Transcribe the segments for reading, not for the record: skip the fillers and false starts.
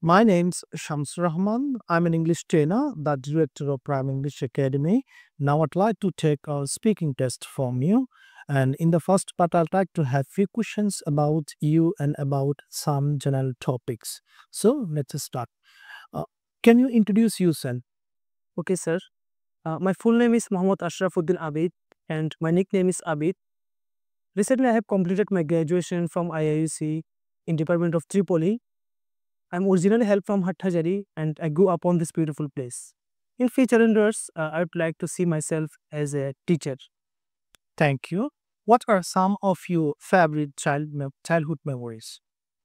My name's Samsur Rahman. I'm an English trainer, the director of Prime English Academy. Now I'd like to take a speaking test from you. And in the first part, I'd like to have few questions about you and about some general topics. So let's start. Uh, can you introduce yourself? Okay, sir. My full name is Mohammad Abid, and my nickname is Abid. Recently, I have completed my graduation from IIUC in Department of Tripoli. I'm originally hailed from Hattijari, and I grew up on this beautiful place. In future years, I would like to see myself as a teacher. Thank you. What are some of your favorite childhood memories?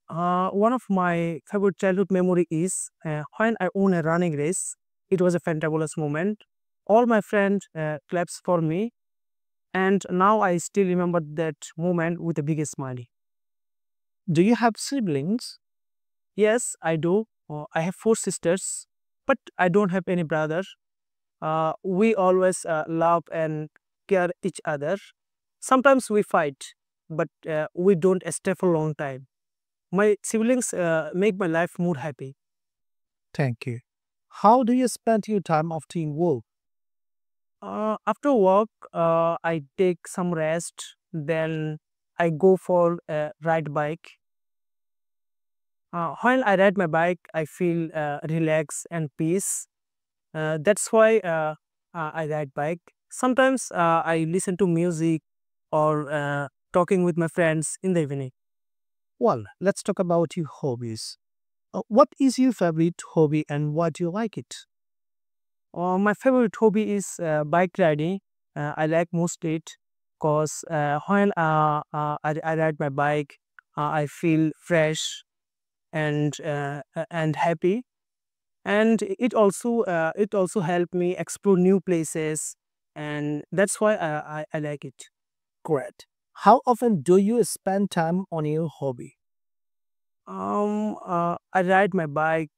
One of my favorite childhood memory is when I won a running race. It was a fantabulous moment. All my friends claps for me, and now I still remember that moment with a big smile. Do you have siblings? Yes, I do. I have four sisters, but I don't have any brother. We always love and care each other. Sometimes we fight, but we don't stay for a long time. My siblings make my life more happy. Thank you. How do you spend your time after you work? After work, I take some rest. Then I go for a ride bike. While I ride my bike, I feel relaxed and peace. That's why I ride bike. Sometimes I listen to music or talking with my friends in the evening. Well, let's talk about your hobbies. What is your favorite hobby and why do you like it? My favorite hobby is bike riding. I like most it because when I ride my bike, I feel fresh and happy. And it also helped me explore new places, and that's why I like it. Great. How often do you spend time on your hobby? I ride my bike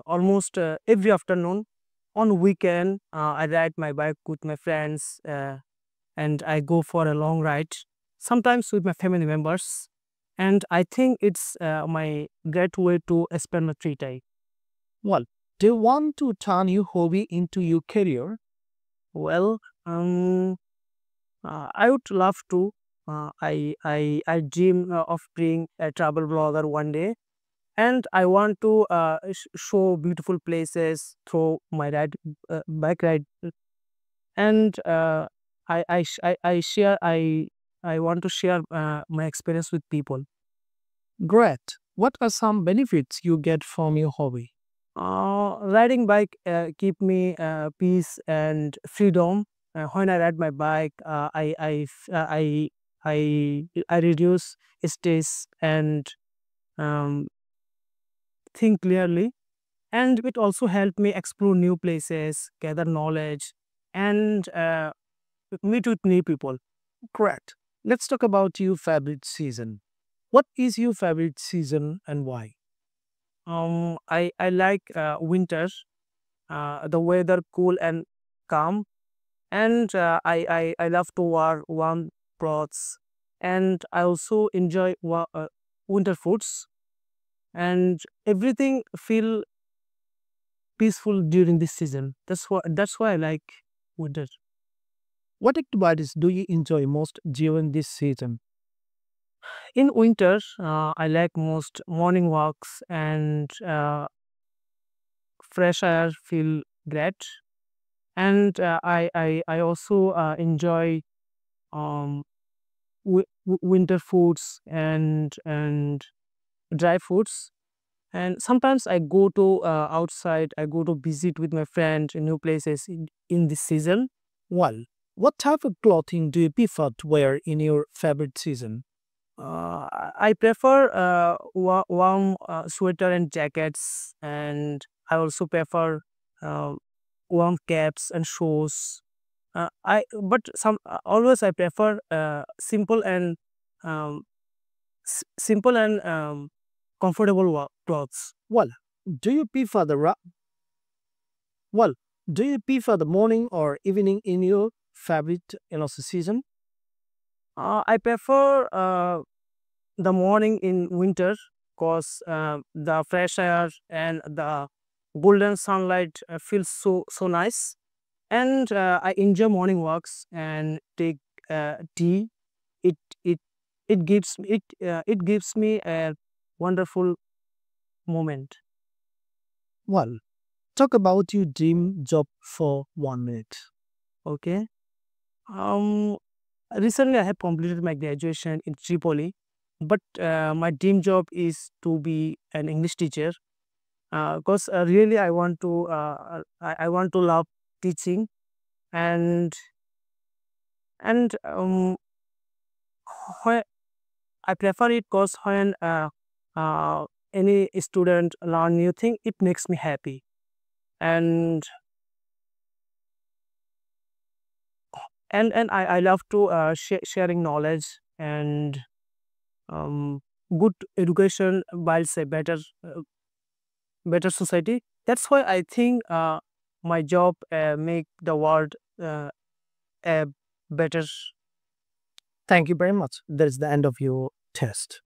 almost every afternoon. On weekend, I ride my bike with my friends, and I go for a long ride. Sometimes with my family members, and I think it's my great way to spend my free time. Well, do you want to turn your hobby into your career? Well, I would love to. I dream of being a travel blogger one day, and I want to show beautiful places through my bike ride, and I want to share my experience with people. Great. What are some benefits you get from your hobby? Riding bike keep me peace and freedom. When I ride my bike, I reduce stress and um, think clearly. And it also helped me explore new places, gather knowledge, and meet with new people. Great. Let's talk about your favorite season. What is your favorite season and why? I like winter, the weather cool and calm, and I love to wear warm clothes, and I also enjoy winter foods, and everything feel peaceful during this season. That's why I like winter. What activities do you enjoy most during this season? In winter, I like most morning walks and fresh air feel great, and I also enjoy um, winter foods and dry foods. And sometimes I go to outside. I go to visit with my friends in new places in this season. Well, what type of clothing do you prefer to wear in your favorite season? I prefer warm sweater and jackets, and I also prefer uh, warm caps and shoes. I but some always I prefer um, simple and comfortable clothes. Well, do you prefer the well, do you prefer the morning or evening in your favorite season? I prefer the morning in winter cause the fresh air and the golden sunlight feels so nice. And I enjoy morning walks and take tea. It it it gives me a wonderful moment. Well, talk about your dream job for 1 minute. Okay. Um. Recently, I have completed my graduation in Tripoli, but my dream job is to be an English teacher. Because really, I want to love teaching, and and where I prefer it because when uh, any student learn new thing, it makes me happy. And I love to sharing knowledge and um, good education builds a better society. That's why I think my job make the world a better. Thank you very much. That is the end of your test.